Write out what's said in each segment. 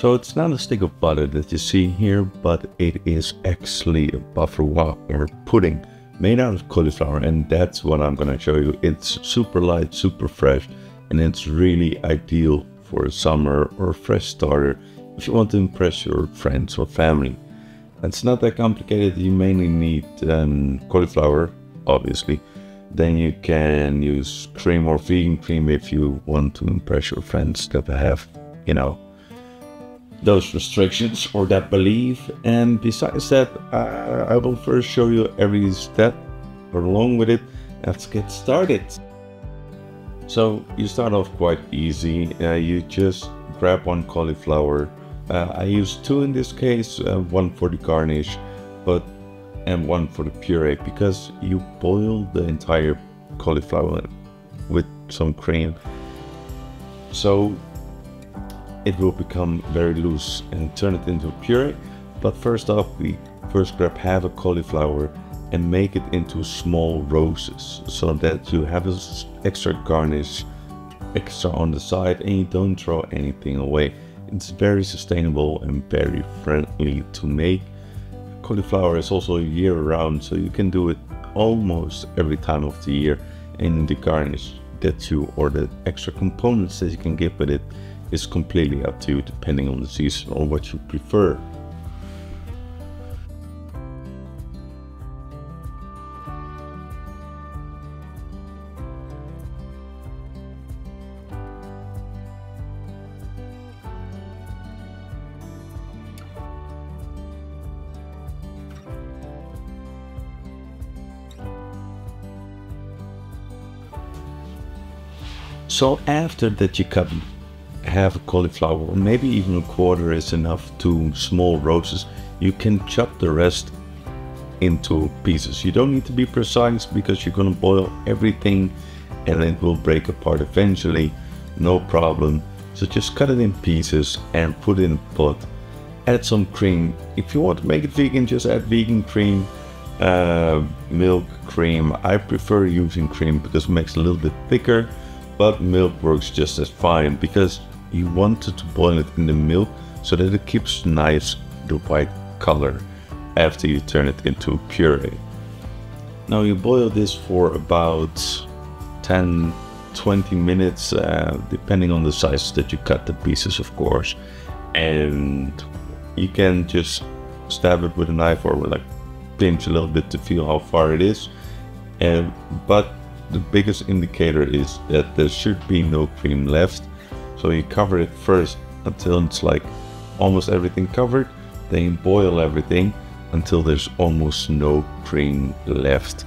So it's not a stick of butter that you see here, but it is actually a bavarois or pudding made out of cauliflower, and that's what I'm gonna show you. It's super light, super fresh, and it's really ideal for a summer or a fresh starter if you want to impress your friends or family. It's not that complicated. You mainly need cauliflower, obviously. Then you can use cream or vegan cream if you want to impress your friends that have, you know, those restrictions or that belief. And besides that, I will first show you every step along with it. Let's get started. So you start off quite easy. You just grab one cauliflower. I use two in this case, one for the garnish, and one for the puree, because you boil the entire cauliflower with some cream, so it will become very loose and turn it into a puree. But first off, we first grab half a cauliflower and make it into small roses, so that you have an extra garnish extra on the side and you don't throw anything away. It's very sustainable and very friendly to make. Cauliflower is also year-round, so you can do it almost every time of the year. And the garnish that you, or the extra components that you can give with it, is completely up to you, depending on the season or what you prefer. So after that you cut half a cauliflower, or maybe even a quarter is enough, to small roses, you can chop the rest into pieces. You don't need to be precise because you're gonna boil everything and it will break apart eventually, no problem. So just cut it in pieces and put it in a pot. Add some cream. If you want to make it vegan, just add vegan cream, milk, cream. I prefer using cream because it makes it a little bit thicker. But milk works just as fine, because you wanted to boil it in the milk so that it keeps nice the white color after you turn it into puree. Now you boil this for about 10-20 minutes, depending on the size that you cut the pieces, of course. And you can just stab it with a knife or like pinch a little bit to feel how far it is. But the biggest indicator is that there should be no cream left. So you cover it first until it's like almost everything covered. Then you boil everything until there's almost no cream left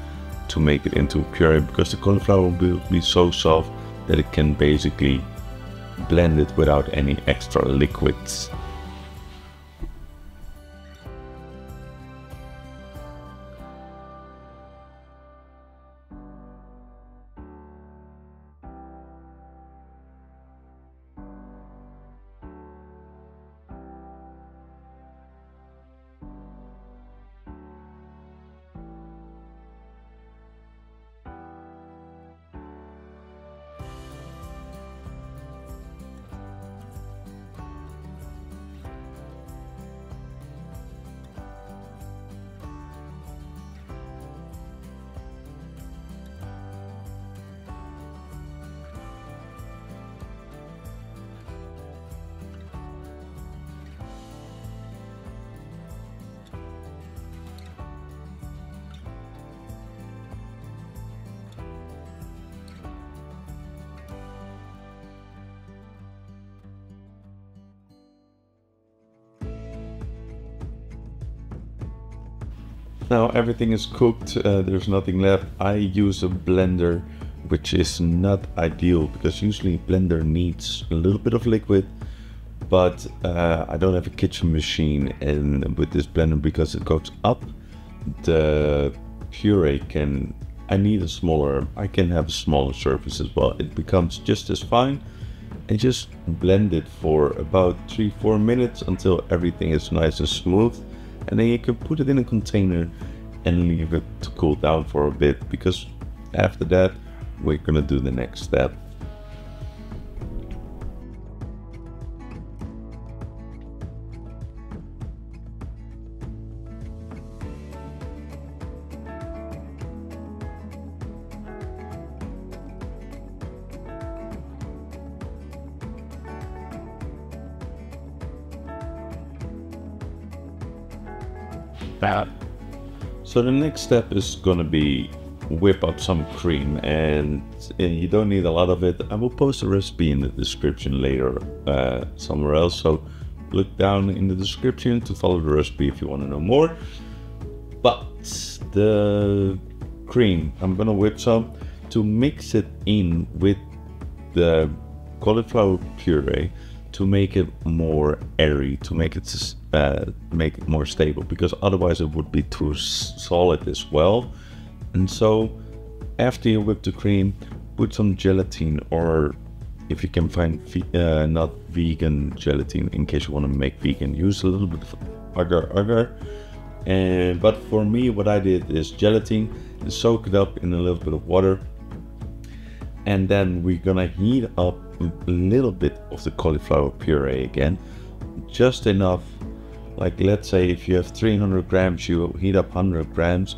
to make it into puree, because the cauliflower will be so soft that it can basically blend it without any extra liquids. Now everything is cooked, there's nothing left. I use a blender, which is not ideal because usually a blender needs a little bit of liquid, but I don't have a kitchen machine, and with this blender, because it goes up, the puree I can have a smaller surface as well. It becomes just as fine, and just blend it for about 3-4 minutes until everything is nice and smooth. And then you can put it in a container and leave it to cool down for a bit, because after that we're gonna do the next step. Bad. So the next step is gonna be whip up some cream, and you don't need a lot of it. I will post a recipe in the description later somewhere else, so look down in the description to follow the recipe if you want to know more. But the cream, I'm gonna whip some to mix it in with the cauliflower puree to make it more airy, to make it more stable, because otherwise it would be too solid as well. And so after you whip the cream, put some gelatin, or if you can find not vegan gelatin, in case you want to make vegan, use a little bit of agar. But for me, what I did is gelatin, and soak it up in a little bit of water, and then we're gonna heat up a little bit of the cauliflower puree again, just enough. Like, let's say if you have 300 grams, you heat up 100 grams,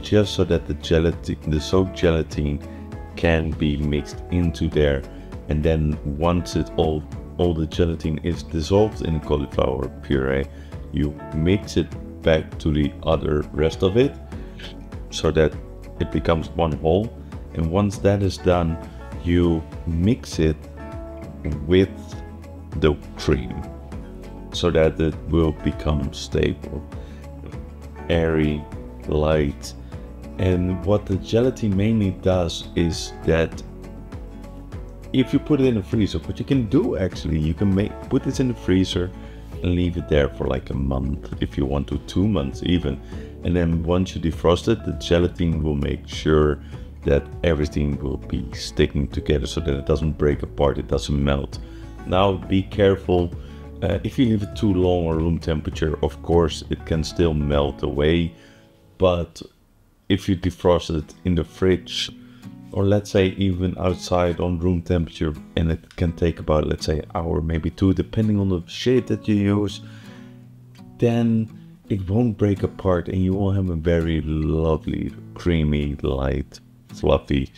just so that the gelatin, the soaked gelatin, can be mixed into there. And then once all the gelatin is dissolved in the cauliflower puree, you mix it back to the rest of it, so that it becomes one whole. And once that is done, you mix it with the cream, so that it will become stable, airy, light. And what the gelatin mainly does is that if you put it in the freezer, what you can do actually, you can put this in the freezer and leave it there for like a month, if you want to, 2 months even. And then once you defrost it, the gelatin will make sure that everything will be sticking together, so that it doesn't break apart, it doesn't melt. Now be careful, if you leave it too long or room temperature, of course it can still melt away. But if you defrost it in the fridge, or let's say even outside on room temperature, and it can take about, let's say, an hour, maybe 2, depending on the shade that you use, then it won't break apart, and you will have a very lovely, creamy, light, fluffy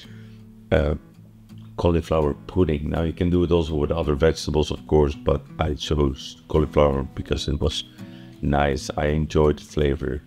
cauliflower pudding. Now you can do it also with other vegetables, of course, but I chose cauliflower because it was nice. I enjoyed the flavor.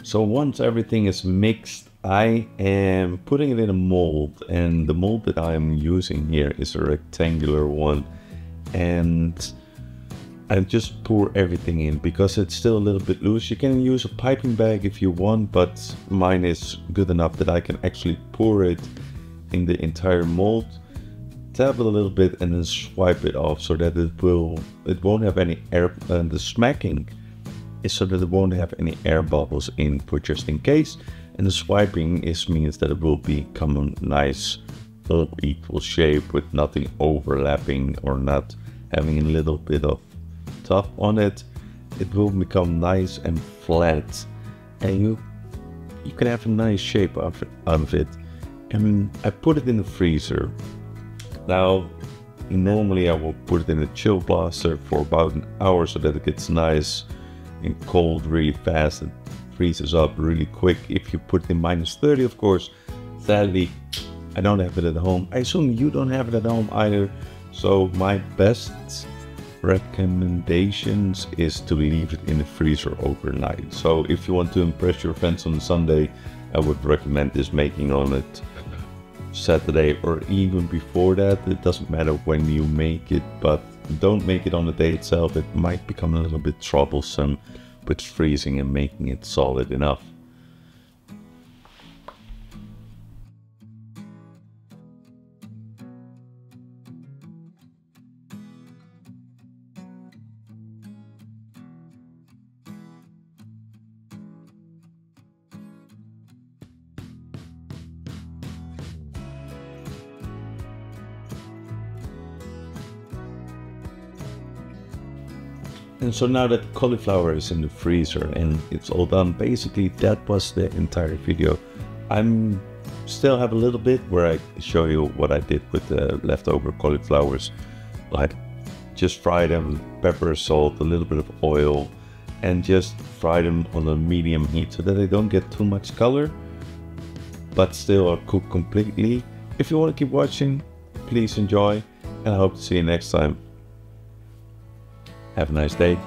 So once everything is mixed, I am putting it in a mold, and the mold that I am using here is a rectangular one, and I just pour everything in because it's still a little bit loose. You can use a piping bag if you want, but mine is good enough that I can actually pour it in the entire mold, tap it a little bit, and then swipe it off, so that it won't have any air. And the smacking is so that it won't have any air bubbles in, for just in case. And the swiping means that it will become a nice equal shape with nothing overlapping or not having a little bit of top on it. It will become nice and flat, and you can have a nice shape out of it. And I put it in the freezer. Now normally I will put it in a chill blaster for about an hour, so that it gets nice and cold really fast and freezes up really quick. If you put it in -30, of course. Sadly, I don't have it at home. I assume you don't have it at home either. So my best recommendations is to leave it in the freezer overnight. So if you want to impress your friends on Sunday, I would recommend this making on it Saturday or even before that. It doesn't matter when you make it, but don't make it on the day itself. It might become a little bit troublesome with freezing and making it solid enough. And so now that cauliflower is in the freezer and it's all done, basically that was the entire video. I'm still have a little bit where I show you what I did with the leftover cauliflowers. Like just fry them, pepper, salt, a little bit of oil, and just fry them on a medium heat so that they don't get too much color, but still are cooked completely. If you want to keep watching, please enjoy, and I hope to see you next time. Have a nice day.